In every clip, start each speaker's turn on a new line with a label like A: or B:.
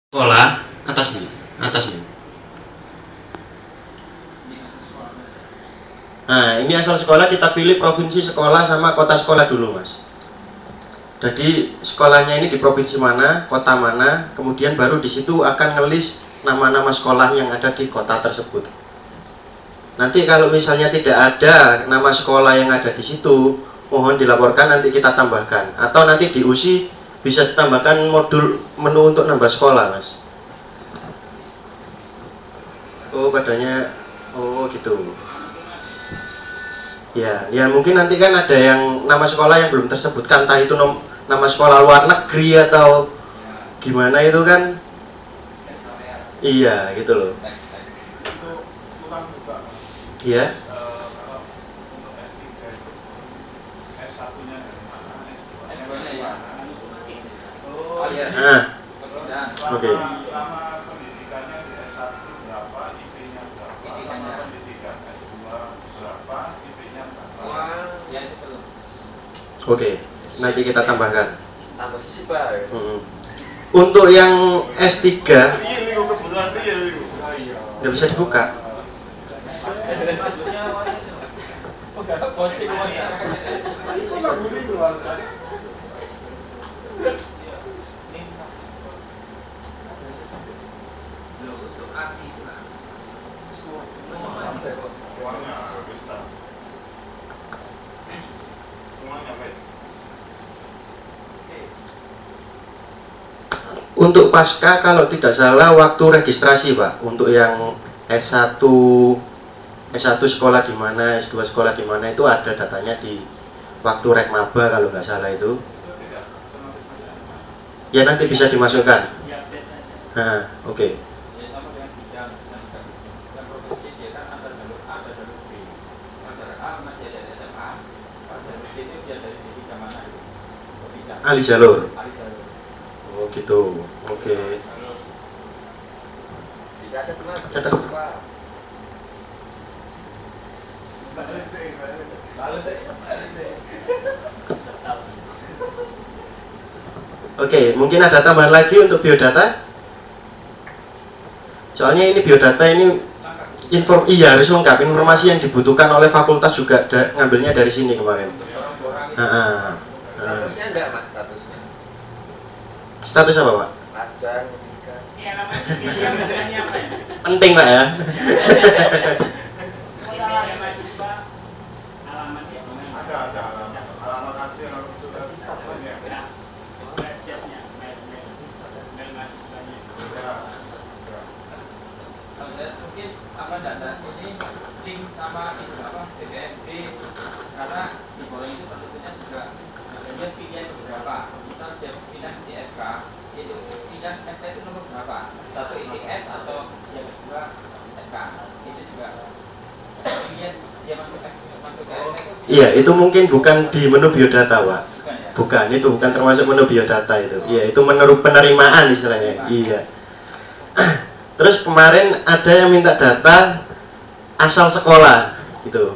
A: Sekolah atas nih, atas nih. Nah, ini asal sekolah kita pilih provinsi sekolah sama kota sekolah dulu, Mas. Jadi sekolahnya ini di provinsi mana, kota mana, kemudian baru di situ akan ngelis nama-nama sekolah yang ada di kota tersebut. Nanti kalau misalnya tidak ada nama sekolah yang ada di situ, mohon dilaporkan, nanti kita tambahkan. Atau nanti di USI bisa ditambahkan modul menu untuk nambah sekolah, Mas. Oh, padanya, oh gitu. Ya, ya mungkin nanti kan ada yang nama sekolah yang belum tersebutkan, entah itu nama sekolah luar negeri atau gimana itu kan. Iya, gitu loh. Iya. Nah, oke. Oke, nanti kita tambahkan. Untuk yang S3 nggak bisa dibuka. Untuk pasca kalau tidak salah waktu registrasi, Pak. Untuk yang S1 sekolah di mana, S2 sekolah di mana itu ada datanya di waktu rekmaba kalau nggak salah itu. Ya nanti bisa dimasukkan. Nah, oke. Ali jalur. Oh gitu. Oke. Catat. Oke, mungkin ada tambahan lagi untuk biodata. Soalnya ini biodata ini iya harus lengkap, informasi yang dibutuhkan oleh fakultas juga ngambilnya dari sini kemarin.
B: Statusnya enggak, Mas, statusnya.
A: Status apa, Pak?
B: Pelajar, pendidikan.
A: Penting, Pak ya.
C: Mungkin apa data ini link sama itu apa CDMB, karena di bawah itu satunya juga ada pilihan berapa. Misal dia pilihan IFK, itu pilihan FK itu nomor berapa? Satu ITS atau yang kedua FK, itu juga pilihan dia masuk ke FK.
A: Iya, itu mungkin bukan di menu biodata, Pak.
C: Bukan, ya?
A: Bukan, itu bukan termasuk menu biodata itu. Iya, itu menu penerimaan istilahnya. Iya. Terus kemarin ada yang minta data asal sekolah gitu.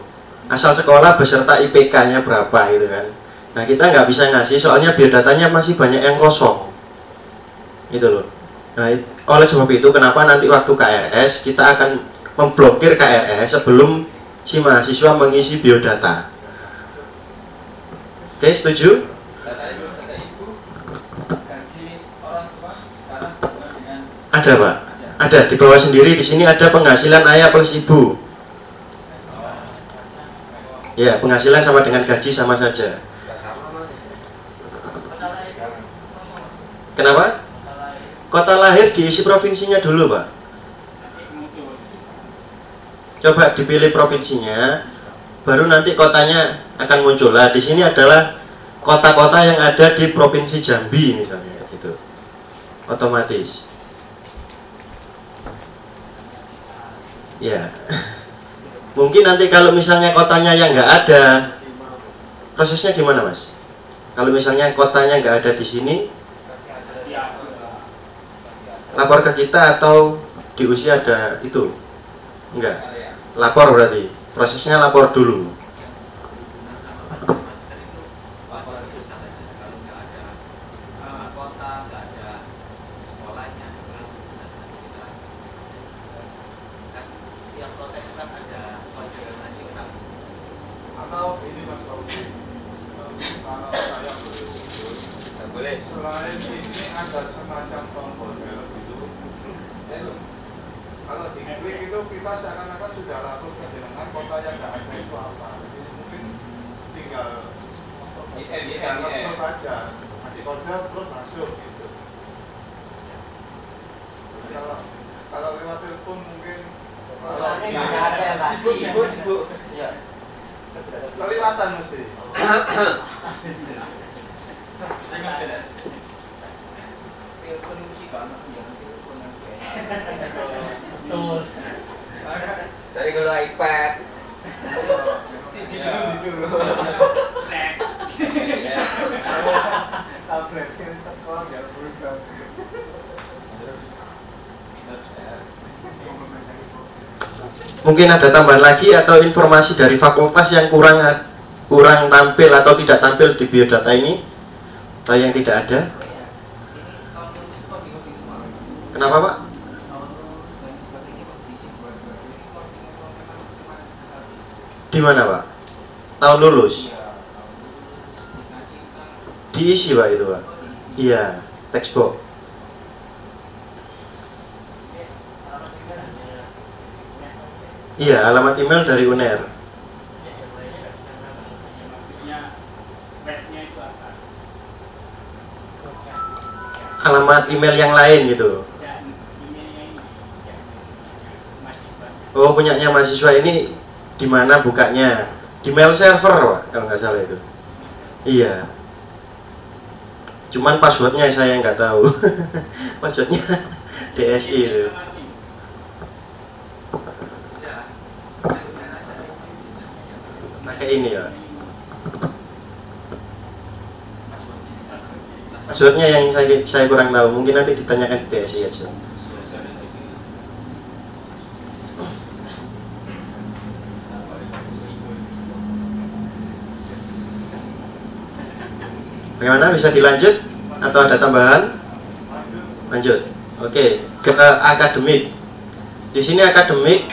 A: Asal sekolah beserta IPK-nya berapa gitu kan. Nah, kita nggak bisa ngasih soalnya biodatanya masih banyak yang kosong. Gitu loh. Nah, oleh sebab itu kenapa nanti waktu KRS kita akan memblokir KRS sebelum si mahasiswa mengisi biodata. Oke, setuju? Ada, Pak. Ada di bawah sendiri, di sini ada penghasilan ayah plus ibu. Ya, penghasilan sama dengan gaji sama saja. Kenapa? Kota lahir diisi provinsinya dulu, Pak. Coba dipilih provinsinya, baru nanti kotanya akan muncul. Nah, di sini adalah kota-kota yang ada di provinsi Jambi misalnya, gitu. Otomatis. Ya, mungkin nanti kalau misalnya kotanya yang nggak ada, prosesnya gimana, Mas? Kalau misalnya kotanya nggak ada di sini, lapor ke kita atau di USI ada itu? Enggak, lapor berarti. Prosesnya lapor dulu.
B: Kota nggak ada sekolahnya,
D: Selain ini ada semacam tombol belok itu. Kalau diklik itu kita seakan-akan sudah lapor ke jenengan kota yang nggak ada itu apa. Jadi mungkin tinggal lapor saja, kasih kode terus masuk gitu. Jadi kalau lewat telepon mungkin
B: Nggak ada yang sibuk. Ya.
D: kelewatan mesti.
C: Telepon itu sih banget, jangan telepon
B: Betul. Cari dulu iPad.
D: Cici dulu. Tablet ini tekor nggak berusaha.
A: Mungkin ada tambahan lagi atau informasi dari fakultas yang kurang tampil atau tidak tampil di biodata ini, atau yang tidak ada? Kenapa Pak? Di mana Pak? Tahun lulus? Diisi Pak itu Pak? Iya, textbook. Iya, alamat email dari UNER. Alamat email yang lain gitu. Oh, punyanya mahasiswa ini di mana bukanya? Di mail server, Pak, kalau nggak salah itu. Iya. Cuman passwordnya saya nggak tahu. Passwordnya DSI itu. Pakai ini ya. Passwordnya yang saya kurang tahu. Mungkin nanti ditanyakan di DSI aja. Bagaimana, bisa dilanjut atau ada tambahan? Lanjut. Oke, ke akademik. Di sini akademik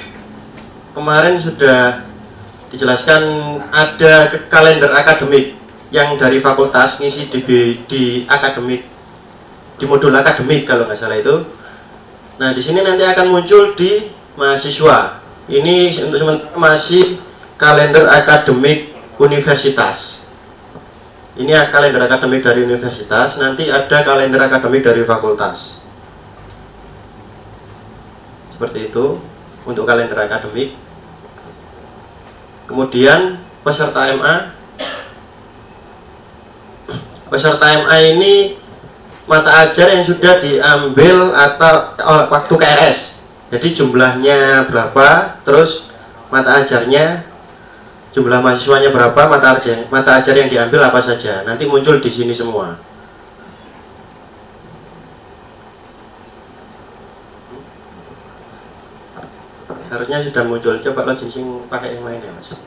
A: kemarin sudah dijelaskan ada kalender akademik yang dari fakultas ngisi di akademik, di modul akademik kalau nggak salah itu. Nah, di sini nanti akan muncul di mahasiswa. Ini untuk sementara masih kalender akademik universitas. Ini kalender akademik dari universitas, nanti ada kalender akademik dari fakultas. Seperti itu untuk kalender akademik. Kemudian peserta MA. Peserta MA ini mata ajar yang sudah diambil atau waktu KRS. Jadi jumlahnya berapa, terus mata ajarnya, jumlah mahasiswanya berapa, mata ajar yang diambil apa saja. Nanti muncul di sini semua. Harusnya sudah muncul. Coba login sing pakai yang lain ya Mas.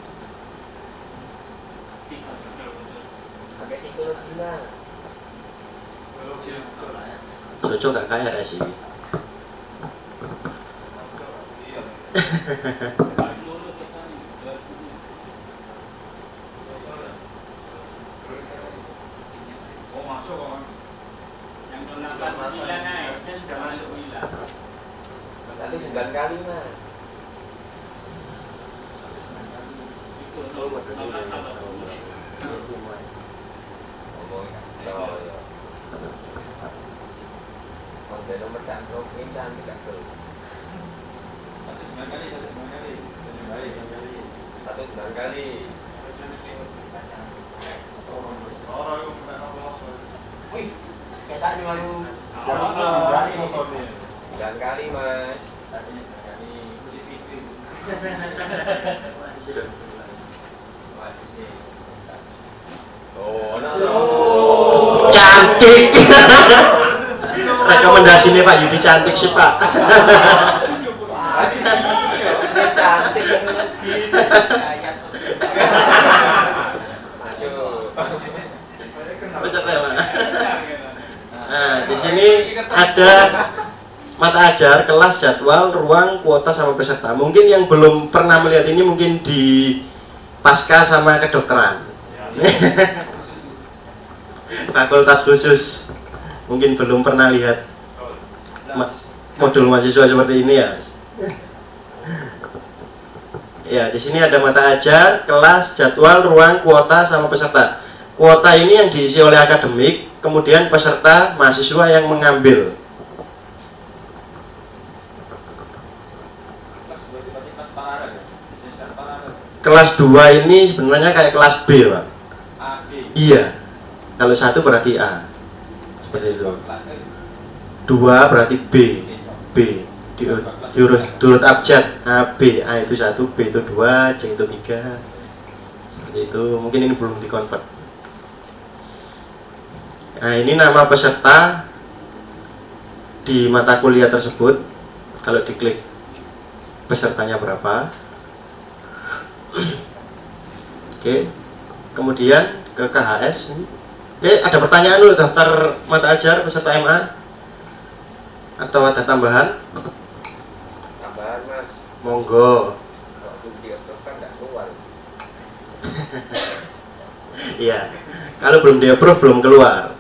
B: Pakai psikologi Mas.
A: Cocok gak KRS ini?
D: Oh masuk kan?
C: Yang 9 harusnya sudah masuk.
B: 9 kali Mas. Sampai nomor 1 ini cantik gak tuh?
C: 9 kali.
B: 9 kali.
D: Orang yang minta kamu
B: Wih, kita ini malu. 9 kali Mas.
C: Tadinya 9 kali.
B: Oh, no.
A: Cantik. Rekomendasinya Pak Yudi cantik sih Pak.
B: Cantik. Masuk.
A: Nah, di sini ada mata ajar, kelas, jadwal, ruang, kuota sama peserta. Mungkin yang belum pernah melihat ini mungkin di pasca sama kedokteran. Fakultas khusus. mungkin belum pernah lihat modul mahasiswa seperti ini ya. Ya, di sini ada mata ajar, kelas, jadwal, ruang, kuota, sama peserta. Kuota ini yang diisi oleh akademik, kemudian peserta mahasiswa yang mengambil. Kelas 2 ini sebenarnya kayak kelas B, Pak. Iya. Kalau 1 berarti A. Seperti itu. 2 berarti B. B. Diurut abjad. A, B. A itu 1, B itu 2, C itu 3. Seperti itu. Mungkin ini belum dikonvert. Nah, ini nama peserta di mata kuliah tersebut. Kalau diklik pesertanya berapa. Oke. Kemudian ke KHS. Oke, ada pertanyaan dulu daftar mata ajar peserta MA? Atau ada tambahan?
B: Tambahan, Mas.
A: Monggo.
B: Kalau belum di-approve kan nggak keluar.
A: Iya. Kalau belum di-approve belum keluar.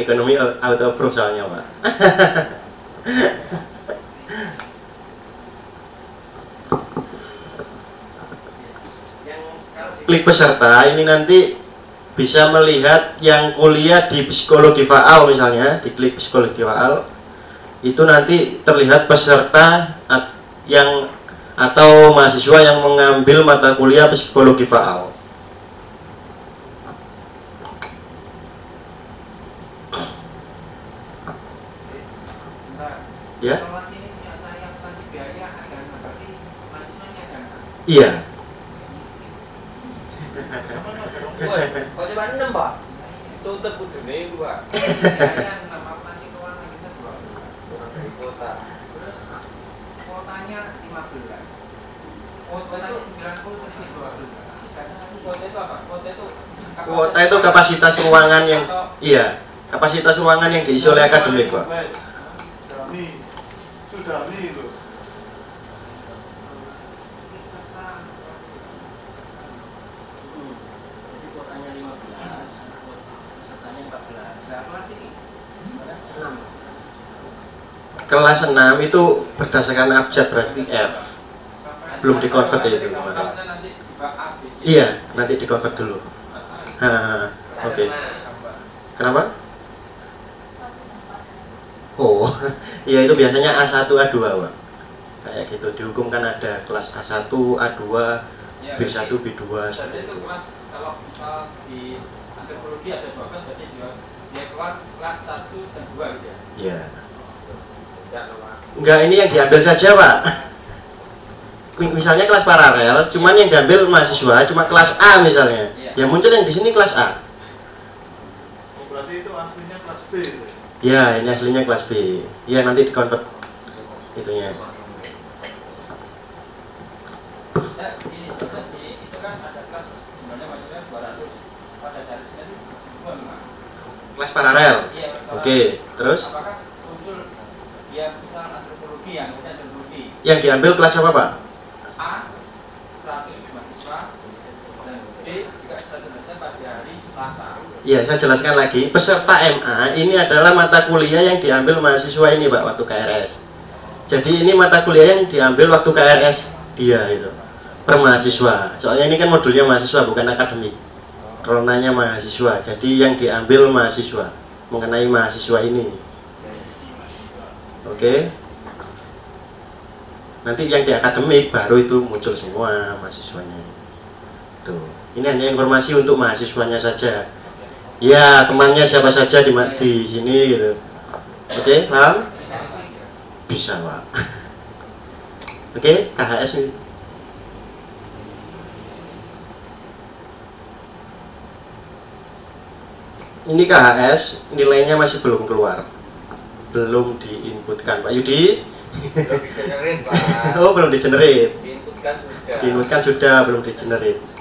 A: Ekonomi auto approve soalnya, Pak. Klik peserta ini nanti bisa melihat yang kuliah di psikologi faal misalnya, diklik psikologi faal itu nanti terlihat peserta yang atau mahasiswa yang mengambil mata kuliah psikologi faal. Ya? Iya.
B: Kok cuma 6, Pak? Tutup kudune iku, Pak. Kurang dari kuota.
C: Terus kuotanya 15. Kuotanya 90 terisi 12. Kuota itu apa?
A: Kuota itu kapasitas ruangan yang kapasitas ruangan yang diisi oleh akademik, Pak.
D: Sudah nih loh.
A: Kelas 6 itu berdasarkan abjad berarti F. Belum dikonvert ya itu kemarin. Iya, nanti dikonvert dulu. Oke. Kenapa? Oh, iya itu biasanya A1, A2, Pak. Kayak gitu, dihukum kan ada kelas A1, A2, B1, B2 seperti itu.
C: Mas, kalau misal di antropologi ada 12, berarti dia keluar kelas 1 dan 2 gitu ya?
A: Iya. Enggak, ini yang diambil saja, Pak. Misalnya kelas paralel, cuman yang diambil mahasiswa cuma kelas A misalnya. Yang muncul yang di sini kelas A.
D: Oh, berarti itu aslinya kelas B.
A: Ya, ini aslinya kelas B. Ya, nanti dikonvert itunya.
C: Ini seperti itu kan ada kelas dimana mahasiswa 200. Pada dari sini itu 2
A: Kelas paralel.
C: Iya,
A: Oke, terus?
C: Apakah muncul dia misal antropologi yang sudah antropologi?
A: Yang diambil kelas apa, Pak?
C: A 100 mahasiswa dan B juga 100 mahasiswa pada hari Selasa.
A: Ya, saya jelaskan lagi. Peserta MA ini adalah mata kuliah yang diambil mahasiswa ini, Pak, waktu KRS. Jadi ini mata kuliah yang diambil waktu KRS dia itu. Per mahasiswa. Soalnya ini kan modulnya mahasiswa bukan akademik. Ronanya mahasiswa. Jadi yang diambil mahasiswa mengenai mahasiswa ini. Oke. Nanti yang di akademik baru itu muncul semua mahasiswanya. Tuh. Ini hanya informasi untuk mahasiswanya saja. Ya, temannya siapa saja di sini gitu. Oke, paham? Bisa, Pak. Oke, KHS ini. Ini KHS, nilainya masih belum keluar. Belum diinputkan, Pak Yudi.
B: Belum di-generate, Pak.
A: Oh, belum di-generate.
B: Diinputkan sudah.
A: Diinputkan sudah, belum di-generate.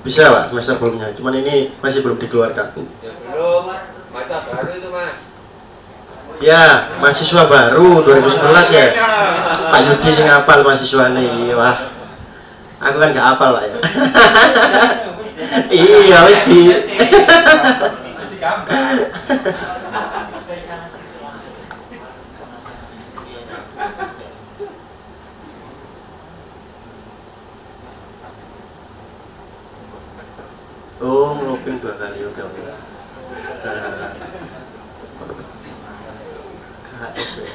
A: Bisa, Pak, semester sebelumnya. Cuman ini masih belum dikeluarkan.
B: Ya belum. Masa baru itu, Mas.
A: Ya, mahasiswa baru 2011 ya. Pak Yudi sing hafal mahasiswa nih. Wah. Aku kan nggak hafal Pak ya. Iya wis di.
C: Mesti gambar.
A: Oh, ngelopin 2 kali oke. KS ya.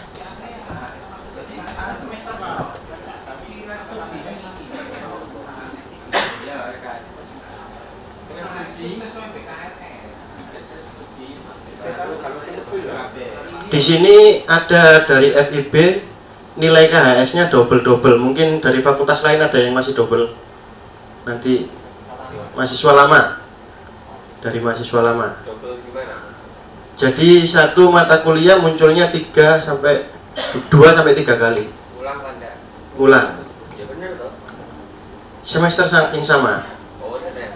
C: Semester Pak. Tapi iya, KS. Sesuai PKRS.
A: Di sini ada dari FIB nilai KHS-nya double. Mungkin dari fakultas lain ada yang masih double. Nanti mahasiswa lama. Dari mahasiswa lama.
B: Double gimana?
A: Jadi satu mata kuliah munculnya 2 sampai 3 kali.
B: Ulang Anda.
A: Ulang.
B: Ya benar toh.
A: Semester yang sama.
B: Oh, benar.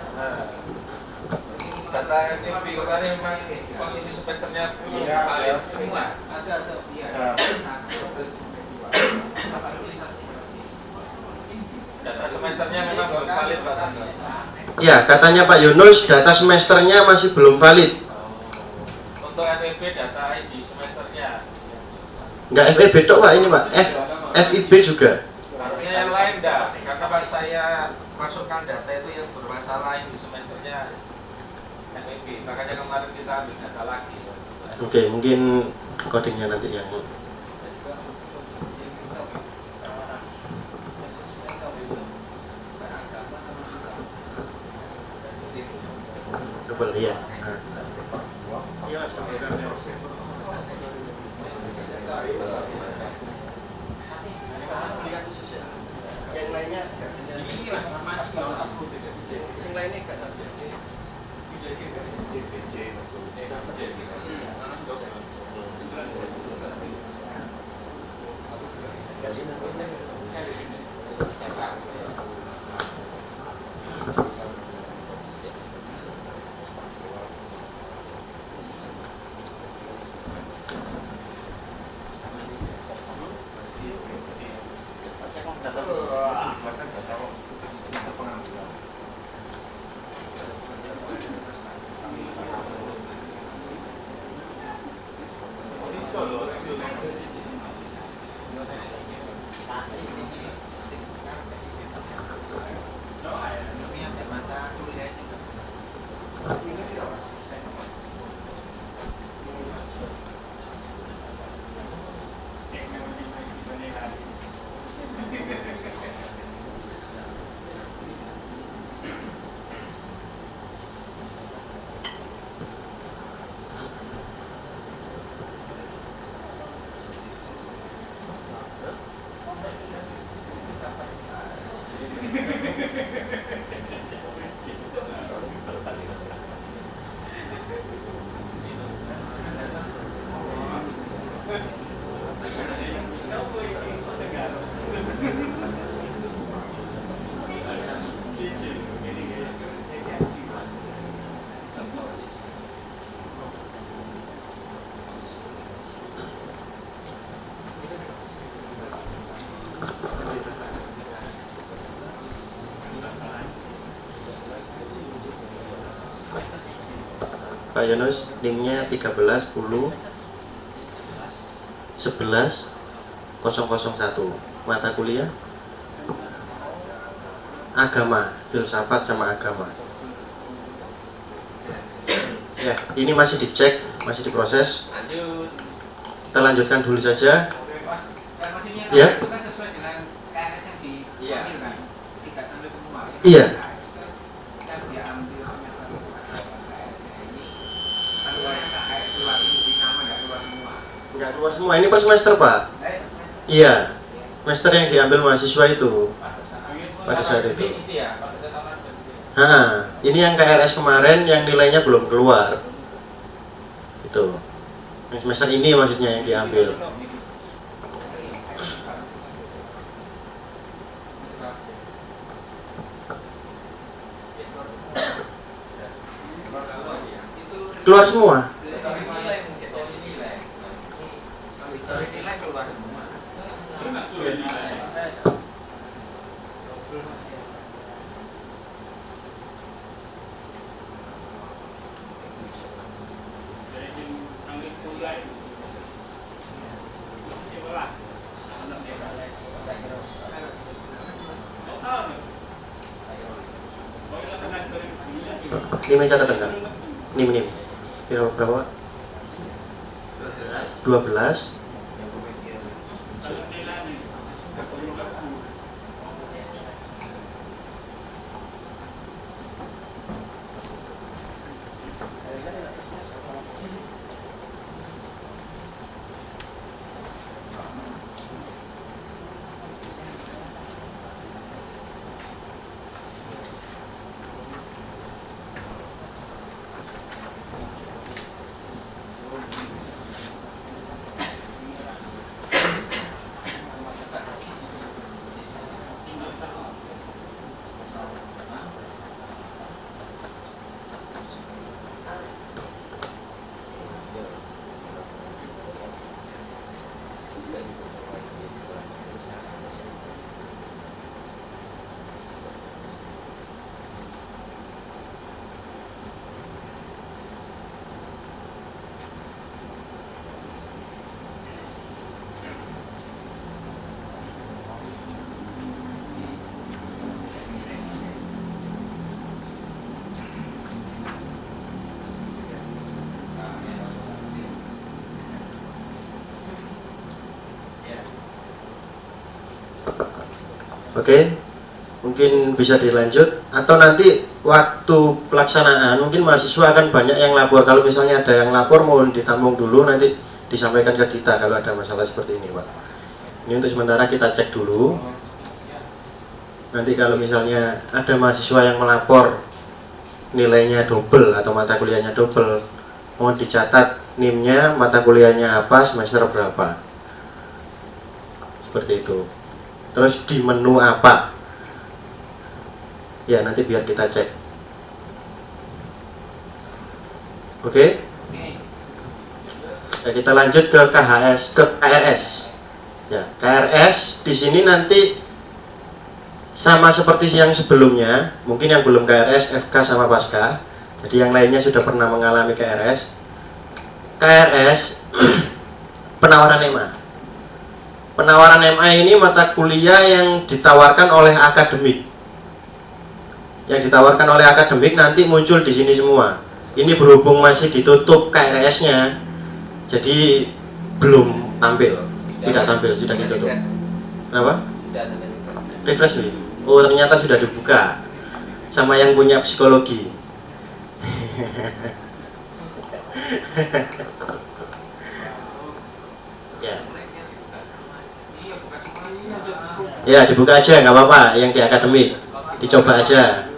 B: Data SMB kemarin memang posisi semesternya valid semua.
C: Ada. Iya.
B: Data semesternya memang belum valid Pak Tanda.
A: Ya, katanya Pak Yunus data semesternya masih belum valid.
B: Untuk FEB data ID semesternya.
A: Enggak FEB tok Pak ini Pak, FIB juga.
B: Artinya yang lain enggak, karena pas saya masukkan data itu yang bermasalah di semesternya FEB, makanya kemarin kita ambil data lagi.
A: Oke, mungkin codingnya nanti yang double ya. Nah. Yang lainnya yang lainnya enggak sampai. Pak Yunus, linknya 13 10 11 001 mata kuliah agama, filsafat sama agama. Ya, ini masih dicek, masih diproses.
B: Lanjut.
A: Kita lanjutkan dulu saja.
C: Maksudnya
A: Ya.
C: itu kan sesuai dengan KRS yang diambil kan? Tidak ambil semua.
A: Iya.
C: Kan dia ambil semester KRS ini. Kan keluarnya KRS keluar ini sama nggak keluar semua.
A: Enggak keluar semua, ini per semester Pak.
C: Semester.
A: Iya, semester yang diambil mahasiswa itu. Pada saat itu.
C: Ya, pada saat taman itu.
A: Ini yang KRS kemarin yang nilainya belum keluar. Itu. Yang semester ini maksudnya yang diambil. Keluar semua.
B: Nilai keluar semua.
A: NIM catatan kan? NIM. Berapa? 12. Oke, mungkin bisa dilanjut atau nanti waktu pelaksanaan mungkin mahasiswa akan banyak yang lapor. Kalau misalnya ada yang lapor mohon ditampung dulu, nanti disampaikan ke kita kalau ada masalah seperti ini, Pak. Ini untuk sementara kita cek dulu. Nanti kalau misalnya ada mahasiswa yang melapor nilainya double atau mata kuliahnya double, mohon dicatat NIM-nya, mata kuliahnya apa, semester berapa. Seperti itu. Terus di menu apa? Ya, nanti biar kita cek. Oke? Ya, kita lanjut ke KRS. Ya, KRS di sini nanti sama seperti yang sebelumnya. Mungkin yang belum KRS, FK sama Pasca. Jadi yang lainnya sudah pernah mengalami KRS. KRS penawaran MA. Penawaran MA ini mata kuliah yang ditawarkan oleh akademik. Yang ditawarkan oleh akademik nanti muncul di sini semua. Ini berhubung masih ditutup KRS-nya, jadi belum tampil. Tidak tampil, sudah ditutup. Kenapa? Refresh nih. Oh, ternyata sudah dibuka sama yang punya psikologi. Ya, dibuka aja, nggak apa-apa. Yang di akademik, dicoba aja.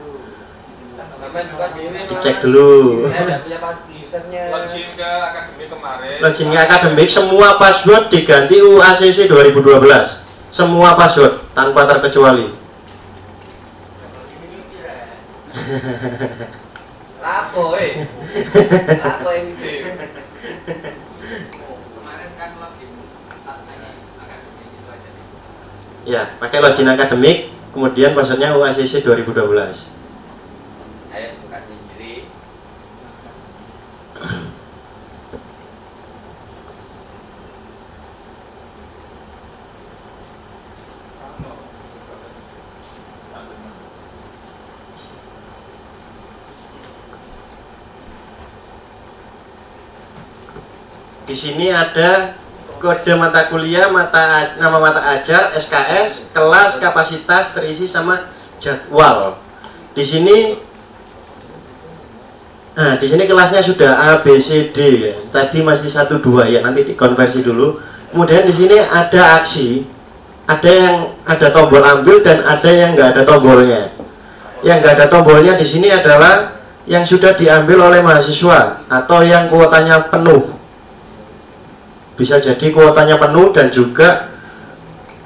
A: Dicek dulu.
B: Login ke akademik kemarin.
A: Login ke akademik, semua password diganti UACC 2012. Semua password tanpa terkecuali.
C: Lapo ini. Kemarin kan login akademik itu aja.
A: Ya, pakai login akademik, kemudian passwordnya UACC 2012.
C: Ayo buka sendiri.
A: Di sini ada kode mata kuliah, nama mata ajar, SKS, kelas, kapasitas, terisi sama jadwal. Di sini, nah di sini kelasnya sudah A, B, C, D. Ya. Tadi masih 1, 2 ya, nanti dikonversi dulu. Kemudian di sini ada aksi, ada yang ada tombol ambil dan ada yang nggak ada tombolnya. Yang nggak ada tombolnya di sini adalah yang sudah diambil oleh mahasiswa atau yang kuotanya penuh. Bisa jadi kuotanya penuh dan juga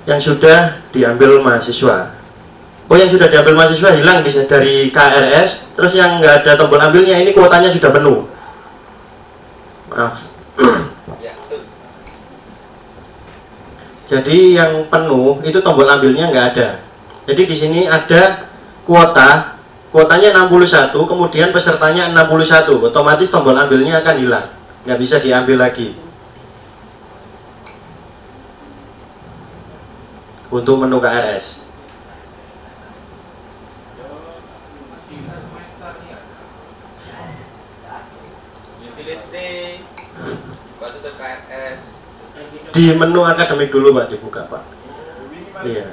A: yang sudah diambil mahasiswa. Oh, yang sudah diambil mahasiswa hilang dari KRS, terus yang nggak ada tombol ambilnya ini kuotanya sudah penuh. Maaf. Jadi yang penuh itu tombol ambilnya nggak ada. Jadi di sini ada kuotanya 61, kemudian pesertanya 61, otomatis tombol ambilnya akan hilang, nggak bisa diambil lagi. Untuk menu KRS.
B: utility, buka tutup KRS.
A: Di menu akademik dulu Pak, dibuka Pak. Iya.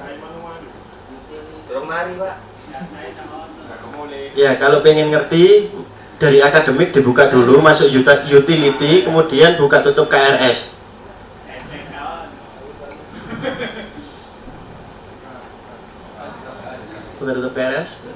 B: Terus mari Pak.
A: Ya, kalau pengen ngerti dari akademik dibuka dulu, masuk utility, kemudian buka tutup KRS. Buka tutup KRS.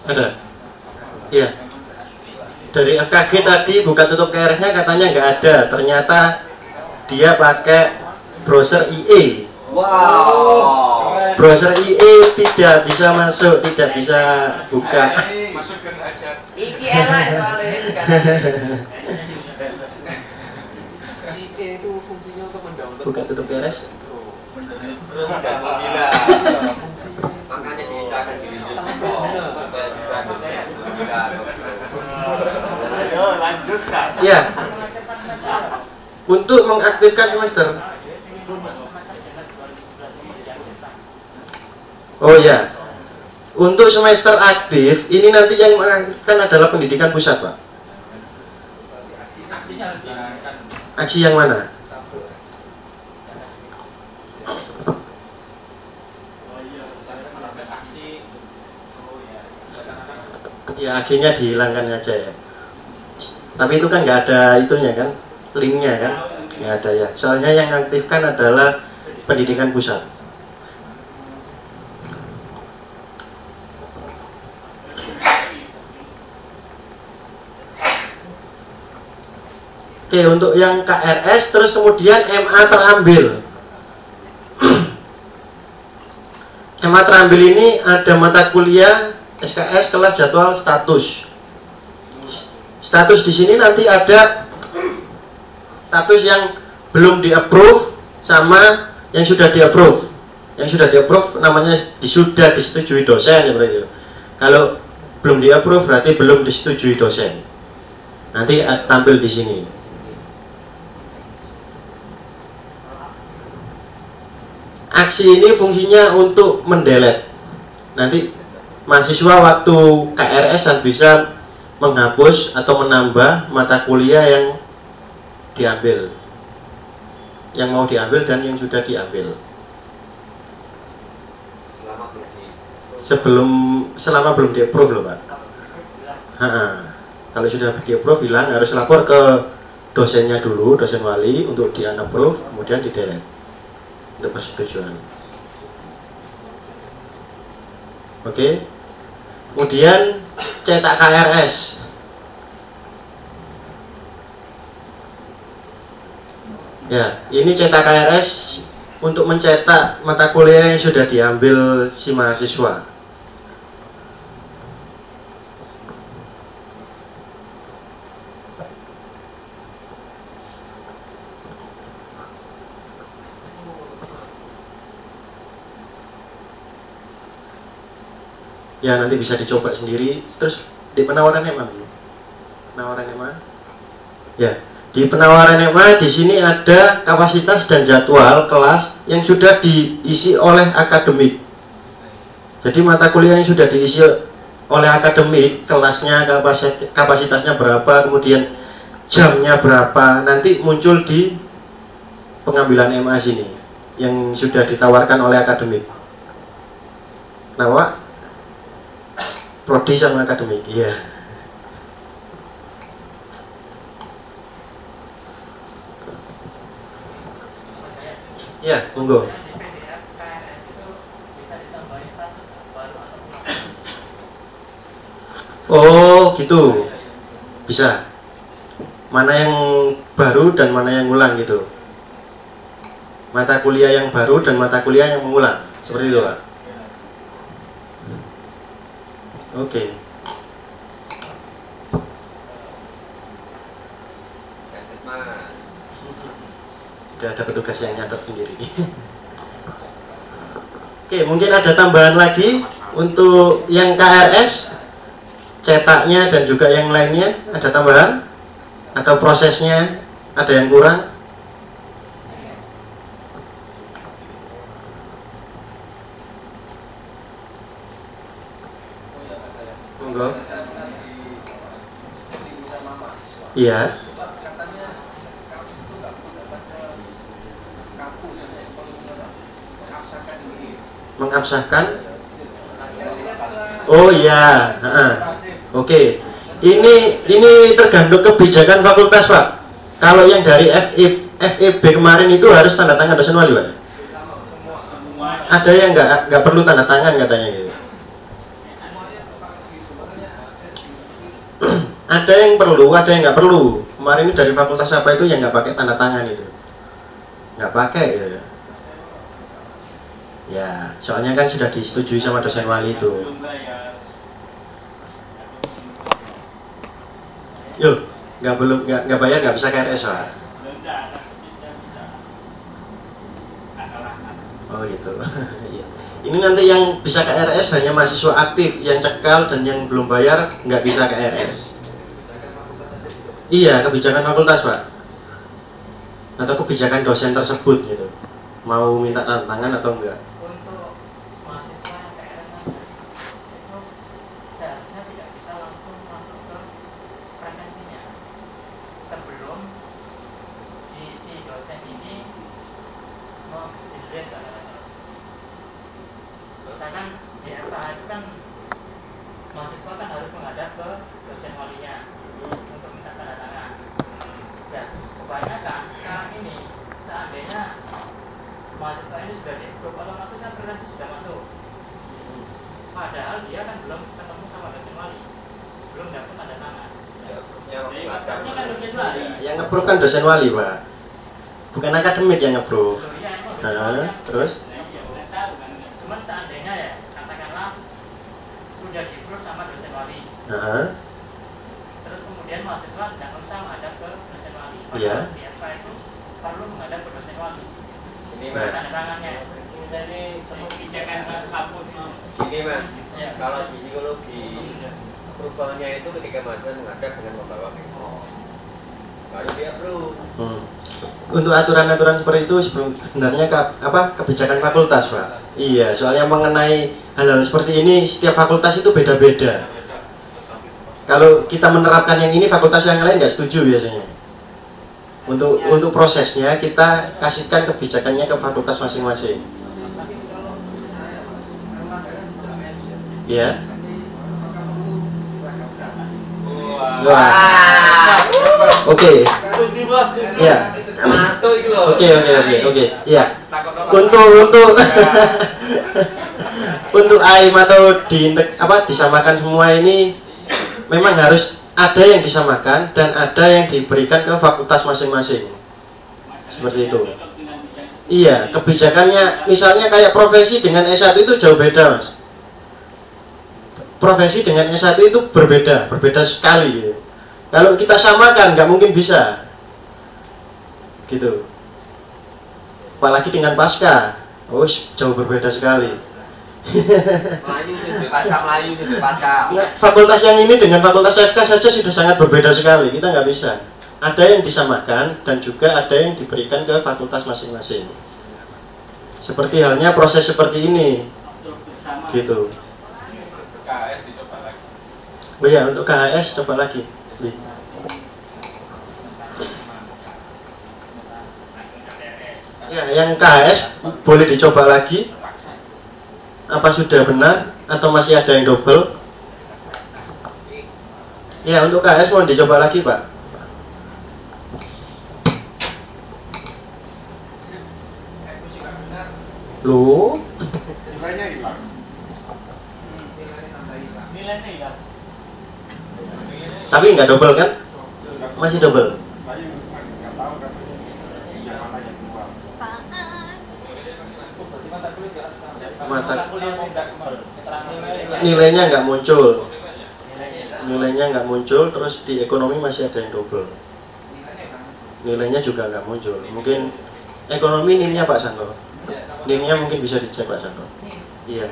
A: Ada? Iya. Dari FKG tadi buka tutup KRS-nya katanya nggak ada. Ternyata dia pakai browser IE.
B: Wow.
A: Browser IE tidak bisa masuk, tidak bisa buka.
B: Masukkan aja.
C: Iki elek soalnya. Itu fungsinya untuk mendownload.
A: Buka tutup KRS.
B: Dan Mozilla. Makanya diinstalkan di Windows supaya bisa Mozilla.
D: Ayo lanjutkan.
A: Ya. Untuk mengaktifkan semester. Oh ya. Untuk semester aktif, ini nanti yang mengaktifkan adalah pendidikan pusat, Pak.
C: Aksinya harus dilakukan.
A: Aksi yang mana? Ya, aksinya dihilangkan saja ya. Tapi itu kan nggak ada itunya kan, linknya kan, nggak ada ya. Soalnya yang aktifkan adalah pendidikan pusat. Oke, untuk yang KRS terus kemudian MA terambil. MA terambil ini ada mata kuliah SKS kelas jadwal status. Status di sini nanti ada status yang belum di-approve sama yang sudah di-approve. Yang sudah di-approve namanya sudah disetujui dosen ya berarti. Kalau belum di-approve berarti belum disetujui dosen. Nanti tampil di sini. Aksi ini fungsinya untuk mendelete. Nanti mahasiswa waktu KRS bisa menghapus atau menambah mata kuliah yang diambil, yang mau diambil dan yang sudah diambil. Selama belum di-approve loh Pak. Kalau sudah di-approve hilang, harus lapor ke dosennya dulu, dosen wali untuk di-unapprove, kemudian di-delete untuk persetujuan. Oke. Kemudian cetak KRS. Ya, ini cetak KRS untuk mencetak mata kuliah yang sudah diambil si mahasiswa. Ya, nanti bisa dicoba sendiri. Terus di penawaran EMA, penawaran EMA. Ya, di penawaran EMA di sini ada kapasitas dan jadwal kelas yang sudah diisi oleh akademik. Jadi mata kuliah yang sudah diisi oleh akademik, kelasnya, kapasitasnya berapa, kemudian jamnya berapa, nanti muncul di pengambilan EMA sini yang sudah ditawarkan oleh akademik. Nah, Pak, prodi sama akademik, iya. Ya, monggo.
E: Di PDF KRS itu bisa ditambahin status baru atau ulang.
A: Oh, gitu. Bisa. Mana yang baru dan mana yang ulang gitu. Mata kuliah yang baru dan mata kuliah yang mengulang. Seperti itu, Pak. Oke. Tidak ada petugas yang nyatet sendiri. Oke, mungkin ada tambahan lagi untuk yang KRS, cetaknya dan juga yang lainnya. Ada tambahan? Atau prosesnya ada yang kurang? Monggo. Iya. Mengabsahkan. Oh iya. Oke. Ini tergantung kebijakan fakultas, Pak. Kalau yang dari FEB kemarin itu harus tanda tangan dosen wali, Pak. Ada yang nggak perlu tanda tangan katanya gitu. Ada yang perlu, ada yang nggak perlu. Kemarin ini dari fakultas apa itu yang nggak pakai tanda tangan itu, nggak pakai ya. Ya, soalnya kan sudah disetujui sama dosen wali itu. Yo, nggak bayar nggak bisa KRS, Pak. Oh gitu. Ini nanti yang bisa KRS hanya mahasiswa aktif, yang cekal dan yang belum bayar nggak bisa KRS. Iya, kebijakan fakultas, Pak. Atau kebijakan dosen tersebut gitu. Mau minta tanda tangan atau enggak?
E: Untuk mahasiswa yang KRS itu seharusnya tidak bisa langsung masuk ke presensinya sebelum si dosen ini mengenerate katanya. Misalkan di FH itu kan mahasiswa kan harus menghadap ke dosen walinya untuk minta tanda tangan. Dan kebanyakan sekarang ini seandainya mahasiswa ini sudah di-approve, otomatis kan presensi sudah masuk. Padahal dia kan belum ketemu sama dosen wali, belum dapat tanda tangan. Ini kan dosen wali.
A: Yang nge-approve kan dosen wali, Pak. Bukan akademik yang nge-approve. Terus?
E: Cuman seandainya ya, katakanlah sudah di-approve sama dosen wali. Terus kemudian mahasiswa tidak usah menghadap ke dosen wali.
A: Iya.
E: Di FH itu perlu menghadap ke dosen wali.
F: Ini Mas.
E: Tanda tangannya.
C: Jadi kebijakan apapun.
F: Ini Mas, kalau di psikologi approvalnya itu ketika mahasiswa menghadap dengan membawa memo, baru di approve.
A: Untuk aturan-aturan seperti itu sebenarnya kebijakan fakultas, Pak. Iya, soalnya mengenai hal-hal seperti ini setiap fakultas itu beda-beda. Kalau kita menerapkan yang ini, fakultas yang lain nggak setuju biasanya. Untuk prosesnya kita kasihkan kebijakannya ke fakultas masing-masing. Ya. Wah. Oke. Ya. Oke. Ya. Untuk AIM atau disamakan semua ini memang harus ada yang disamakan dan ada yang diberikan ke fakultas masing-masing. Seperti itu. Iya, kebijakannya misalnya kayak profesi dengan S1 itu jauh beda, Mas. Profesi dengan S1 itu berbeda sekali gitu. Kalau kita samakan nggak mungkin bisa. Gitu. Apalagi dengan pasca. Oh, jauh berbeda sekali.
F: Melayu pasca.
A: Nah, fakultas yang ini dengan fakultas FK saja sudah sangat berbeda sekali. Kita nggak bisa. Ada yang disamakan dan juga ada yang diberikan ke fakultas masing-masing. Seperti halnya proses seperti ini. Gitu.
B: KHS dicoba lagi.
A: Oh ya, untuk KHS coba lagi. Ya, yang KHS boleh dicoba lagi. Apa sudah benar atau masih ada yang double? Ya, untuk KHS mau dicoba lagi, Pak. Loh,
D: Nilainya hilang.
E: Nilainya hilang.
A: tapi nggak double kan? Masih double.
D: Tapi masih nggak tahu kan yang mana yang keluar.
C: Berarti mata kuliah jarak
A: Mata
E: kuliah tidak keterangan
A: nilainya nggak muncul. Nilainya nggak muncul, terus di ekonomi masih ada yang double. Nilainya juga nggak muncul. Mungkin ekonomi NIM-nya Pak Santo. NIM-nya mungkin bisa dicek Pak Santo. Iya.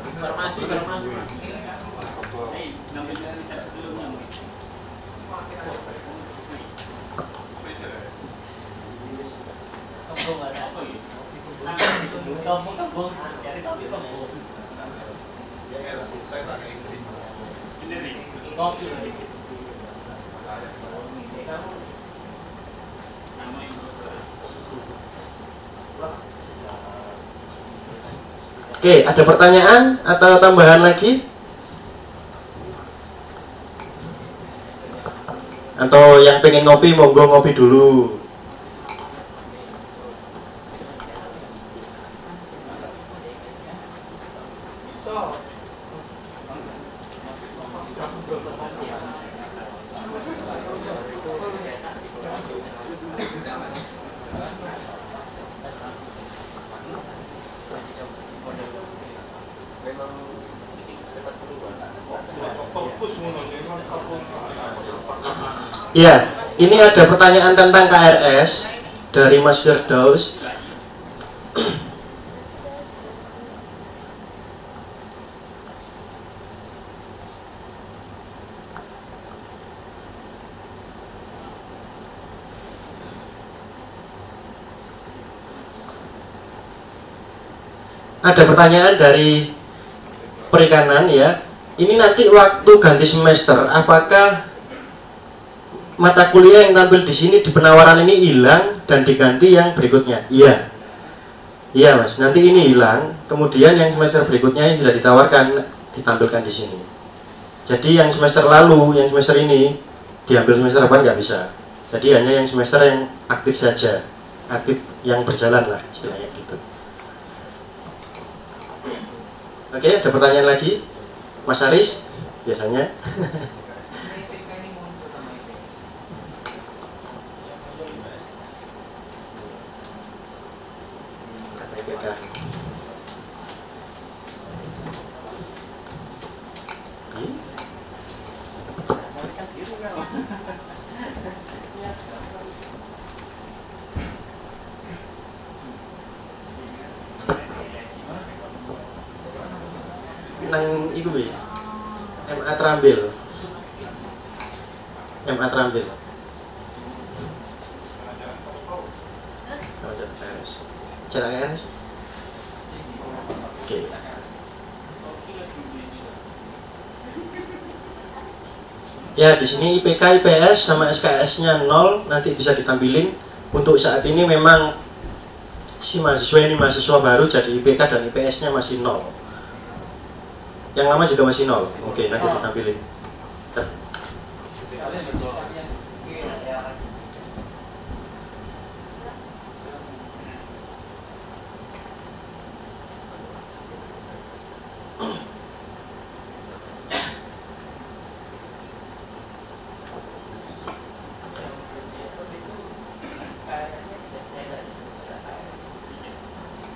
E: informasi. Kembung ada apa ya? Kembung, cari topik kembung. Kopi.
A: Oke, ada pertanyaan atau tambahan lagi? Atau yang pengen ngopi, monggo ngopi dulu. Ya, ini ada pertanyaan tentang KRS dari Mas Firdaus. Ada pertanyaan dari perikanan ya. Ini nanti waktu ganti semester, apakah mata kuliah yang tampil di sini di penawaran ini hilang dan diganti yang berikutnya? Iya. Iya, Mas. Nanti ini hilang, kemudian yang semester berikutnya yang sudah ditawarkan ditampilkan di sini. Jadi yang semester lalu, yang semester ini diambil semester depan nggak bisa. Jadi hanya yang semester yang aktif saja, aktif yang berjalan lah istilahnya gitu. Oke, ada pertanyaan lagi, Mas Aris biasanya. Nang iku bi MA Trambil. MA Trambil. Cetak KRS. Oke. Ya, di sini IPK, IPS sama SKS-nya 0, nanti bisa ditampilin. Untuk saat ini memang si mahasiswa ini mahasiswa baru, jadi IPK dan IPS-nya masih 0. Yang lama juga masih 0. Oke, nanti ditampilin.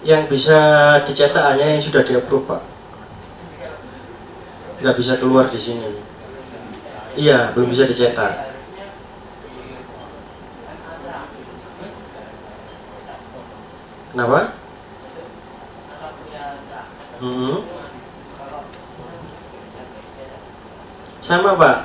A: Yang bisa dicetak hanya yang sudah di-approve, Pak. Nggak bisa keluar di sini. Iya, belum bisa dicetak. Kenapa? Sama, Pak.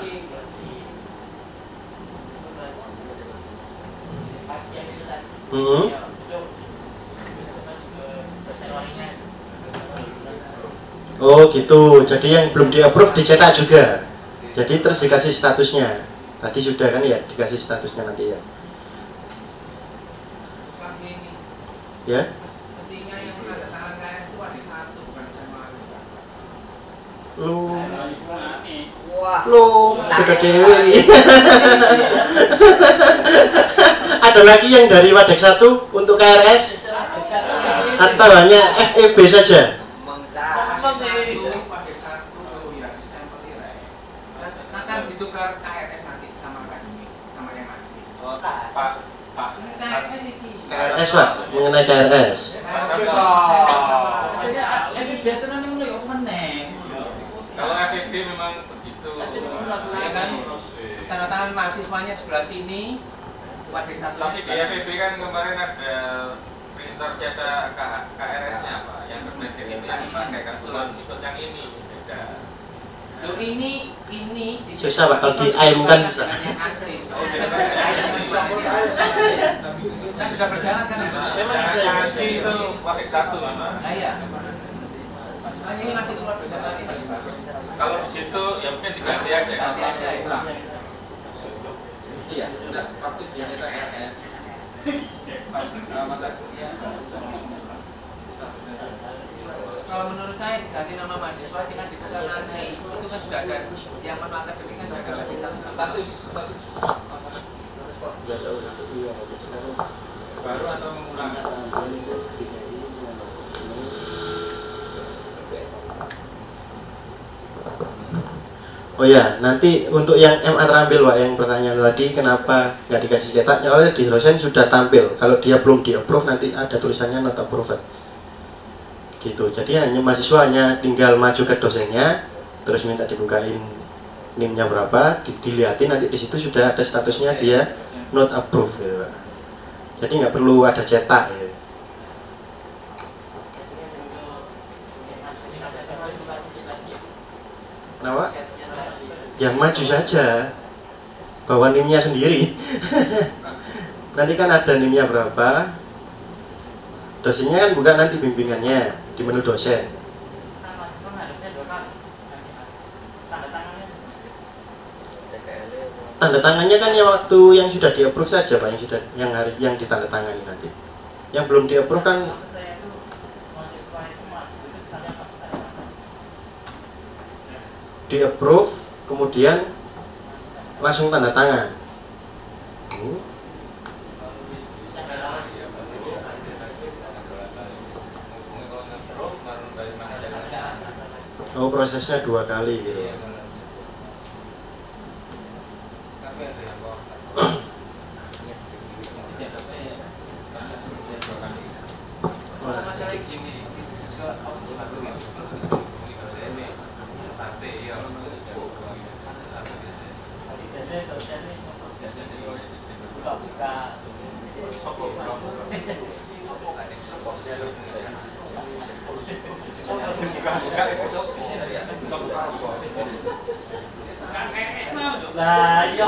A: Oh gitu, jadi yang belum di-approve dicetak juga. Jadi terus dikasih statusnya. Tadi sudah kan ya, dikasih statusnya nanti ya. Ya?
C: Mestinya yang ada tangan KS itu ada satu, bukan SMA.
A: Lu beda dewe. ada lagi yang dari Wadek 1 untuk KRS atau hanya FEB saja?
C: Akan ditukar KRS nanti sama akademik sama yang asli.
B: Pak
C: KRS ini.
A: KRS Pak, mengenai KRS.
B: kalau FEB memang begitu.
C: Ya kan, tanda tangan mahasiswanya sebelah sini, Wadek 1
B: Tapi di FEB kan kemarin ada printer cetak KRS-nya Pak, yang berbeda itu yang dipakai kan, bukan ikut yang ini beda.
C: Loh ini
A: Susah Pak, kalau di AM kan susah.
C: yang asli. Kan sudah berjalan kan itu.
B: Memang yang asli itu Wadek 1 Pak.
C: Nah iya. Makanya ini masih keluar dosen lagi.
B: Kalau di situ ya mungkin diganti aja.
C: Ganti aja hilang.
E: Iya, sudah waktu dia nyetak RS. Pas mata kuliah.
C: Kalau menurut saya diganti nama mahasiswa sih kan ditukar nanti. Itu kan sudah ada yang non akademik kan ada lagi satu
E: Status baru atau mengulang?
A: Oh ya, nanti untuk yang MA terampil Pak, yang pertanyaan tadi kenapa nggak dikasih cetak, oleh di dosen sudah tampil. Kalau dia belum di-approve nanti ada tulisannya not approved. Gitu. Jadi hanya mahasiswa hanya tinggal maju ke dosennya, terus minta dibukain NIM-nya berapa, dilihatin nanti di situ sudah ada statusnya dia not approved gitu Pak. Jadi nggak perlu ada cetak gitu. Kenapa? Yang maju saja, bawa NIM-nya sendiri. Nanti kan ada NIM-nya berapa, dosennya kan bukan nanti bimbingannya di menu dosen. Tanda tangannya kan yang waktu yang sudah di-approve saja Pak, yang ditandatangani nanti. Yang belum di-approve kan di-approve kemudian langsung tanda tangan. Oh, prosesnya 2 kali gitu.
B: Masalah gini,
E: Lah, iya.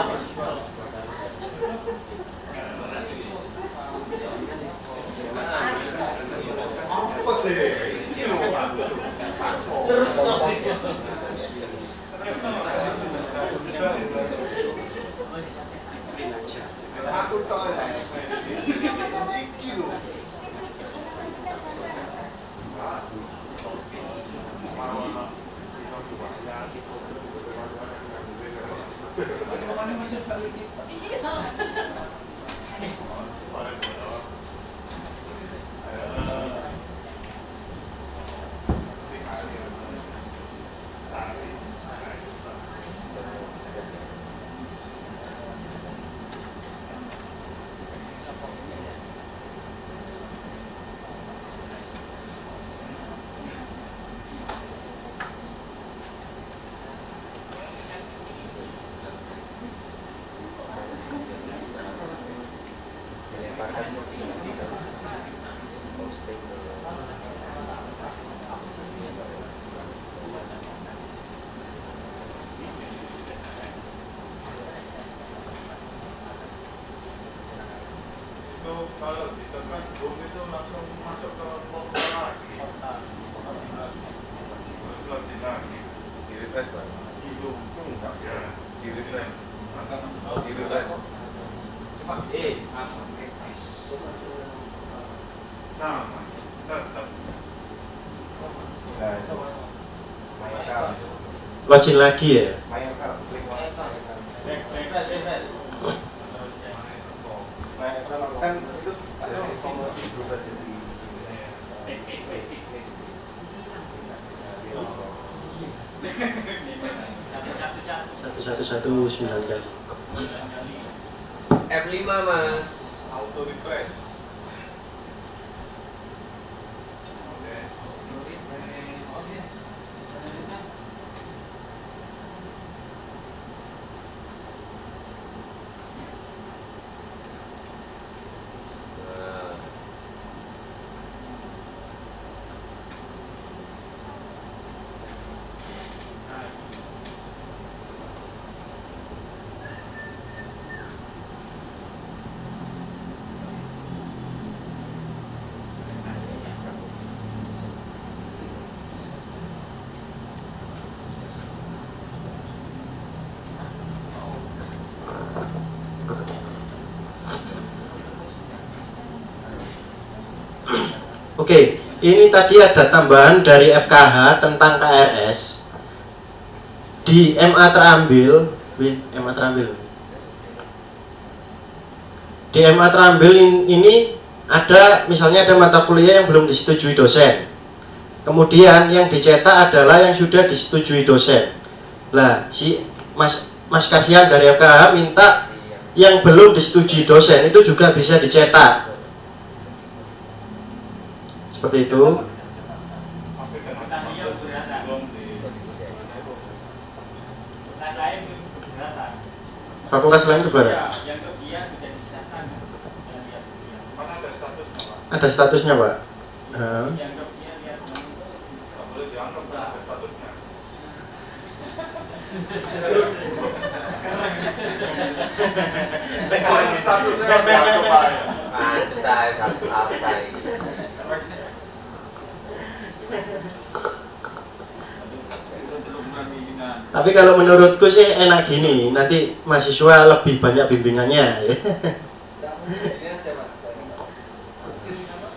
D: Apa sih? Ini loh Pak.
E: Terus
D: Aku tahu ya. Iki loh. Kalau ditekan boom itu langsung masuk ke portal lagi. Login lagi. Di refresh Pak. Itu enggak ya. Di refresh. Di refresh.
C: Coba sama
D: Sama. Tetap.
A: Login lagi ya.
B: refresh.
A: 1119 kali.
F: F5 mas.
D: Auto refresh. Oke.
F: Nah,
A: Oke, ini tadi ada tambahan dari FKH tentang KRS. Di MA terambil, MA terambil. Di MA terambil ini ada, misalnya ada mata kuliah yang belum disetujui dosen. Kemudian yang dicetak adalah yang sudah disetujui dosen. Lah, si Mas Kasihan dari FKH minta yang belum disetujui dosen itu juga bisa dicetak. Seperti itu.
D: Tapi kan
E: Pertanyaan keberatan.
D: belum di
E: lain keberatan.
A: Fakultas lain keberatan.
E: Ya, yang kebiak sudah disahkan. Yang dia kebiak.
D: kan ada statusnya Pak.
A: Ada statusnya, Pak.
E: Yang kebiak lihat
D: Nggak boleh dianggap kan ada statusnya. Kalau statusnya kan dianggap Pak.
F: pantai satu apa ini?
A: Tapi kalau menurutku sih enak gini, nanti mahasiswa lebih banyak bimbingannya.
G: Ini aja mas, mungkin apa?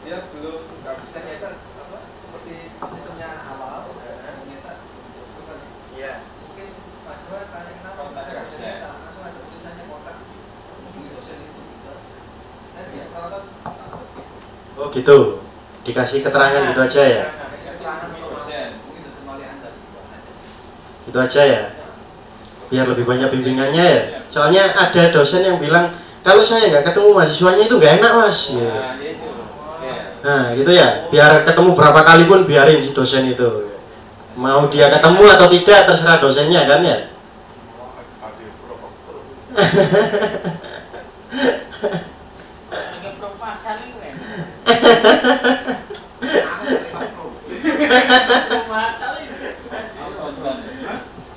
G: Dia belum nggak bisa nyetak apa seperti sistemnya awal, nyetak itu kan.
A: Iya.
G: Mungkin mahasiswa tanya kenapa kita nggak bisa nyetak, langsung ada tulisannya kontak hubungi dosen itu gitu aja. Nah dia perawatan takut gitu.
A: Oh gitu. Dikasih keterangan gitu aja ya.
G: Keserangan dosen, mungkin dosen wali anda gitu aja.
A: Gitu aja ya. Biar lebih banyak bimbingannya ya. Soalnya ada dosen yang bilang kalau saya nggak ketemu mahasiswanya itu nggak enak mas. Gitu.
B: Nah, itu. Ya.
A: Nah gitu ya. Biar ketemu berapa kali pun biarin si dosen itu. Mau dia ketemu atau tidak terserah dosennya kan ya.
D: Hadir protokol.
E: Lagi proposal itu kan. Proposal itu.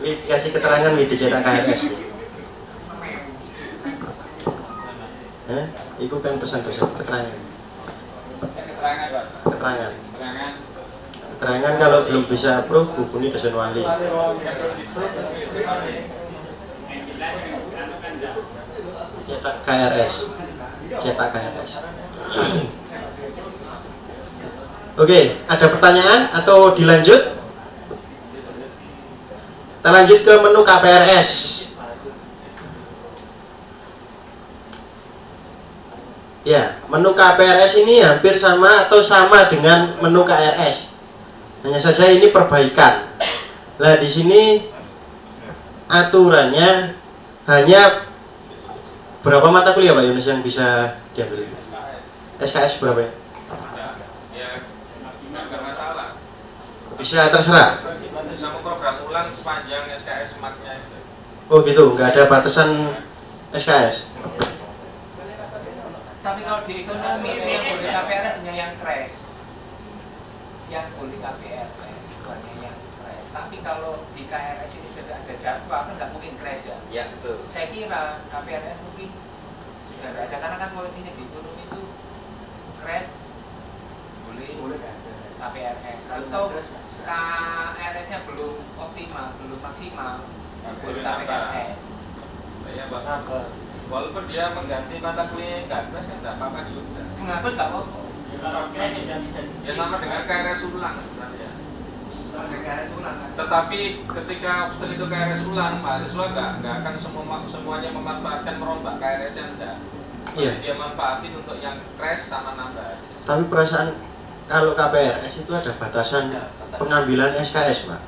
A: Kasih keterangan nih dicetak KRS. Itu kan pesan-pesan keterangan.
C: Keterangan Pak.
A: Keterangan.
C: Keterangan.
A: Keterangan kalau belum bisa approve hubungi dosen wali. Cetak KRS. Cetak KRS. Oke, ada pertanyaan atau dilanjut? Kita lanjut ke menu KPRS. Ya, menu KPRS ini hampir sama atau sama dengan menu KRS. Hanya saja ini perbaikan. Nah, di sini aturannya hanya berapa mata kuliah Pak Yunus yang bisa diambil? SKS berapa ya?
B: Ya, nggak masalah.
A: Bisa terserah.
B: Sama program ulang sepanjang SKS marknya itu.
A: Oh gitu, nggak ada batasan SKS.
H: Tapi kalau di ekonomi itu yang boleh KPRS hanya yang crash. Yang boleh KPRS itu hanya yang crash. Tapi kalau di KRS ini sudah ada jadwal, kan nggak mungkin crash ya.
F: Ya betul.
H: Saya kira KPRS mungkin sudah ada karena kan polisinya di ekonomi itu crash boleh KPRS atau KRS-nya belum optimal, belum maksimal, boleh KPRS.
B: Ya, Pak. Walaupun dia mengganti mata kuliah yang nggak keras kan nggak apa-apa juga.
H: Menghapus nggak apa-apa.
E: Kalau kayak tidak bisa.
B: Ya sama dengan KRS ulang sebenarnya.
H: Soal KRS ulang kan.
B: Tetapi ketika option itu KRS ulang, mahasiswa nggak akan semuanya memanfaatkan merombak KRS yang enggak.
A: Iya.
B: Dia manfaatin untuk yang crash sama nambah.
A: Tapi perasaan kalau KPRS itu ada batasan pengambilan SKS Pak.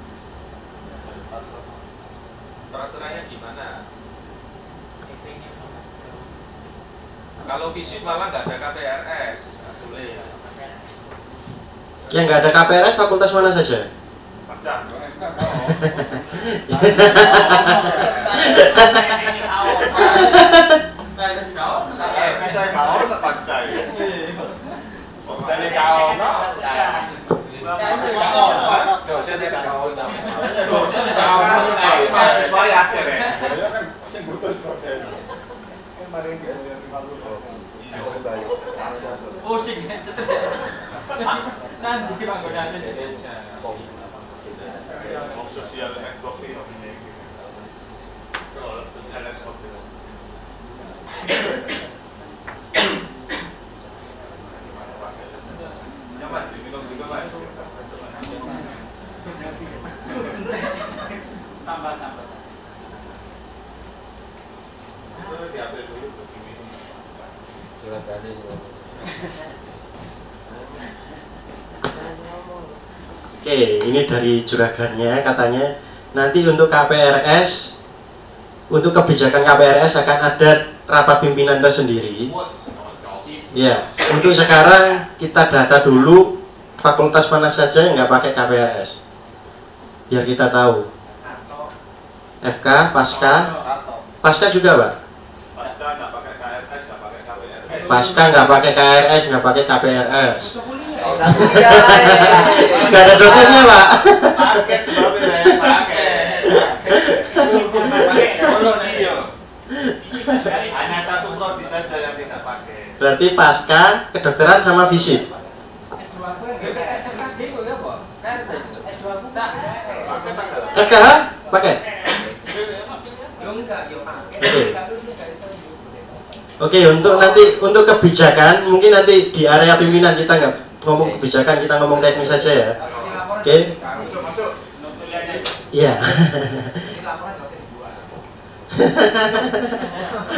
B: Kalau fisip malah nggak ada KPRS, nggak boleh.
A: Yang nggak ada KPRS fakultas mana saja?
D: Pajak. Saya kau tak pajak.
G: Jadi kau no.
D: Mahasiswa ya akhirnya. Kan sing butuh dosen. Kemarin
E: Pusing ya, stres. Nanti panggonane dhewe.
D: sosial network ini. Kalau sosial network itu. Ya Mas, diminum juga Mas.
E: Tambah.
D: Itu diambil dulu tuh diminum.
F: Silakan.
A: Oke, ini dari juragannya katanya nanti untuk KPRS, untuk kebijakan KPRS akan ada rapat pimpinan tersendiri. Ya, untuk sekarang kita data dulu fakultas mana saja yang nggak pakai KPRS, biar kita tahu. FK, Pasca juga Pak.
D: Pasca nggak pakai KRS, nggak pakai KPRS.
A: Pasca nggak pakai KRS, nggak pakai KPRS.
F: Nggak
A: Nggak ada dosennya Pak.
D: Paket sebabnya paket. Hanya satu prodi saja yang tidak pakai.
A: Berarti Pasca, kedokteran sama fisip. FKH pakai. Oke, untuk nanti untuk kebijakan mungkin nanti di area pimpinan kita nggak ngomong kebijakan, kita ngomong teknis saja ya. Oke.
D: Masuk.
A: Iya.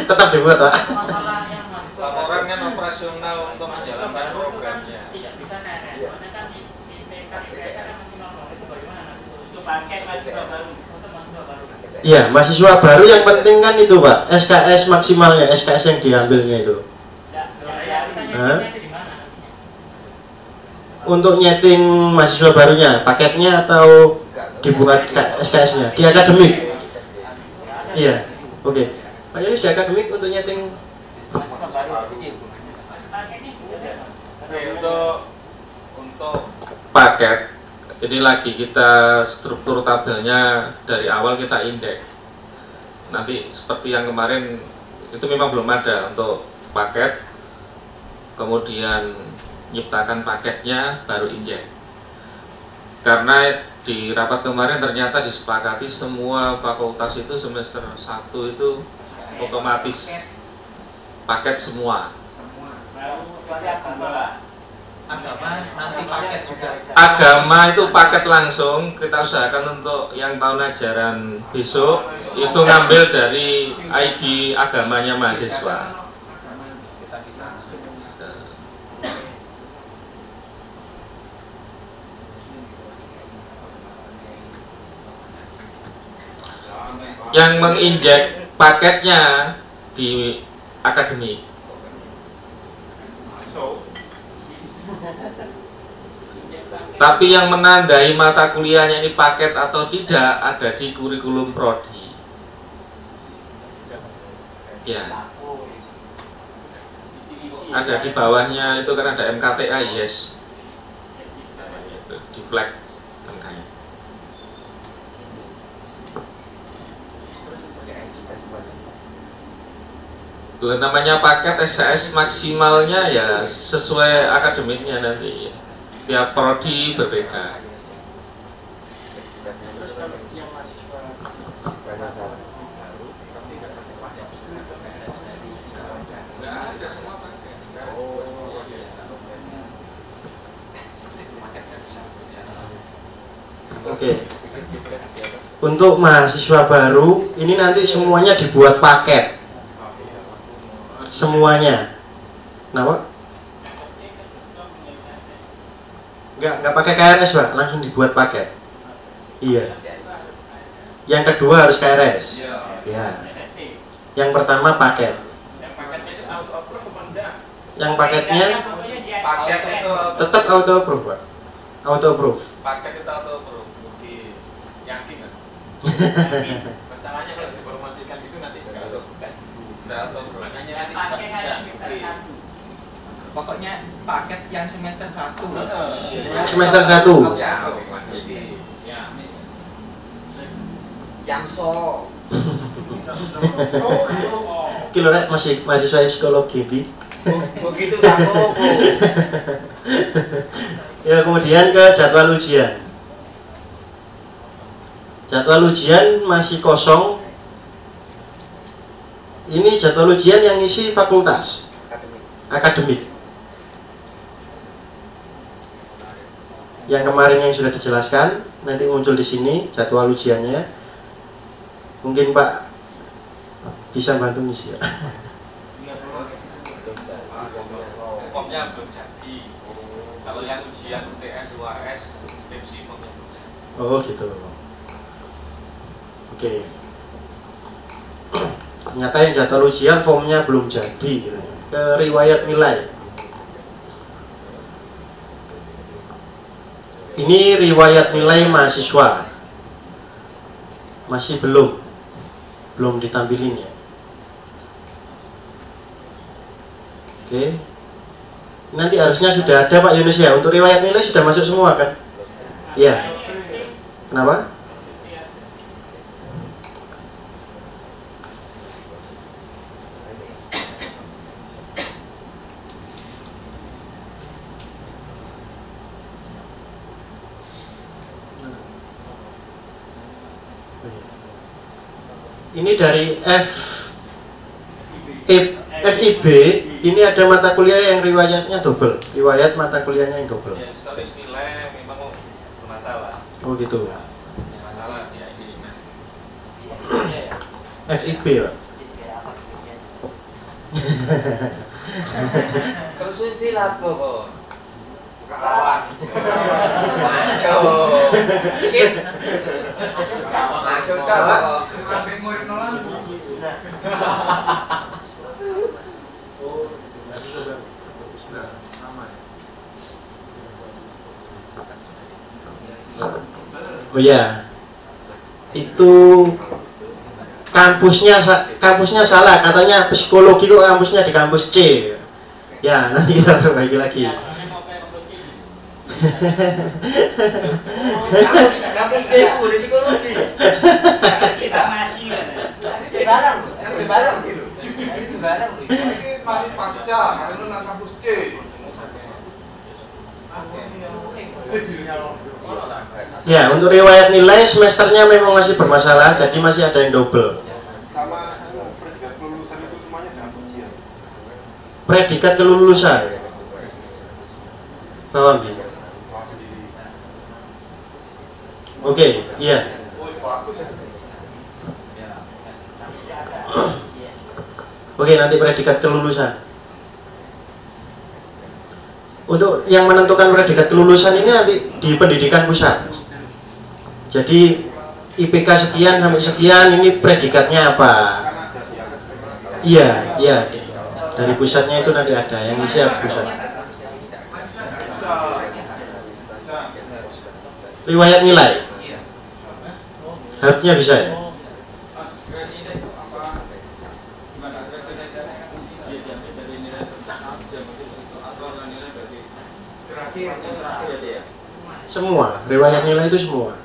A: Tetap dibuat Pak.
E: Masalah yang mahasiswa
B: Laporan kan operasional untuk menjalankan programnya.
E: tidak bisa KRS, soalnya kan IPK IPS kan masih normal, itu bagaimana nanti itu pakai mahasiswa baru untuk mahasiswa baru.
A: Iya, mahasiswa baru yang penting kan itu Pak, SKS maksimalnya, SKS yang diambilnya itu.
E: Ya, kita
A: Hah?
E: nyetingnya di mana nantinya?
A: Untuk nyeting mahasiswa barunya, paketnya atau dibuat SKS-nya di akademik? Iya, oke. Pak Yunis di akademik untuk nyeting.
B: Oke, untuk paket ini lagi kita struktur tabelnya dari awal kita indeks. Nanti seperti yang kemarin itu memang belum ada untuk paket, kemudian nyiptakan paketnya baru injek. Karena di rapat kemarin ternyata disepakati semua fakultas itu semester 1 itu otomatis paket semua.
H: Agama nanti paket juga.
B: Agama itu paket langsung, kita usahakan untuk yang tahun ajaran besok itu ngambil dari ID agamanya mahasiswa.
H: Kita bisa.
B: Yang menginjek paketnya di akademik. Tapi yang menandai mata kuliahnya ini paket atau tidak ada di kurikulum prodi. Ya. Ada di bawahnya itu kan ada MKTA, yes. Di flag angkanya. Namanya paket SKS maksimalnya ya sesuai akademiknya nanti. Tiap prodi berbeda.
A: Terus kalau yang mahasiswa baru tapi nggak pakai paket,
B: Tidak semua paket.
A: Oke. Untuk mahasiswa baru ini nanti semuanya dibuat paket. Semuanya. Kenapa? Nggak pakai KRS Pak, langsung dibuat paket. Iya. Yang kedua harus KRS. Ya. Yang pertama paket.
E: Yang paketnya itu auto approve
A: Yang paketnya
B: Paket itu
A: tetap auto approve, Pak. Auto approve.
B: paket itu auto approve.
F: Yakin kan? Masalahnya kalau diinformasikan itu nanti nggak auto bukan.
B: Udah auto approve.
F: Makanya nanti
E: pakai
F: pas
E: kayak semester
F: udah,
E: 1.
H: Pokoknya paket yang semester 1.
A: Semester 1.
F: Ya, jadi yang so.
A: Kilo rek masih mahasiswa psikologi bi.
F: Begitu kamu.
A: Ya, kemudian ke jadwal ujian. Jadwal ujian masih kosong. Ini jadwal ujian yang isi fakultas akademik. Yang kemarin yang sudah dijelaskan, nanti muncul di sini jadwal ujiannya. Mungkin Pak bisa bantu ngisi ya.
B: Formnya belum jadi. Kalau yang ujian UTS, UAS, skripsi formnya belum jadi.
A: Oh gitu. Oke. Ternyata yang jadwal ujian formnya belum jadi. Ke riwayat nilai. Ini riwayat nilai mahasiswa. Masih belum ditampilin ya. Oke. Nanti harusnya sudah ada Pak Yunus ya. Untuk riwayat nilai sudah masuk semua kan? Iya. Kenapa? Ini dari FIB, ini ada mata kuliah yang riwayatnya double, riwayat mata kuliahnya yang double.
B: Ya, historis nilai memang bermasalah.
A: Oh gitu.
B: Masalah ya ini semester.
A: FIB Pak.
F: Terus sih lah kok.
D: Kawan.
F: Masuk. Shit. Masuk kok.
G: Sampai murid nolan.
A: Oh ya, itu kampusnya salah, katanya psikologi kok kampusnya di kampus C. Ya, nanti kita perbaiki lagi.
F: Kampus D itu udah psikologi.
E: Kita masih
F: Barang gitu. Barang.
D: Ini mari pasca, mari lu nang kampus C.
A: Ya, untuk riwayat nilai semesternya memang masih bermasalah, jadi masih ada yang double.
D: Sama predikat kelulusan itu semuanya dengan ujian.
A: Predikat kelulusan. Paham ya?
D: Bawa sendiri.
A: Oke, iya.
D: Oh, bagus ya.
A: Oke, nanti predikat kelulusan. Untuk yang menentukan predikat kelulusan ini nanti di pendidikan pusat. Jadi IPK sekian sampai sekian ini predikatnya apa? Iya, iya. Dari pusatnya itu nanti ada yang siap pusat. Riwayat nilai. Harusnya bisa ya. Semua, riwayat nilai itu semua.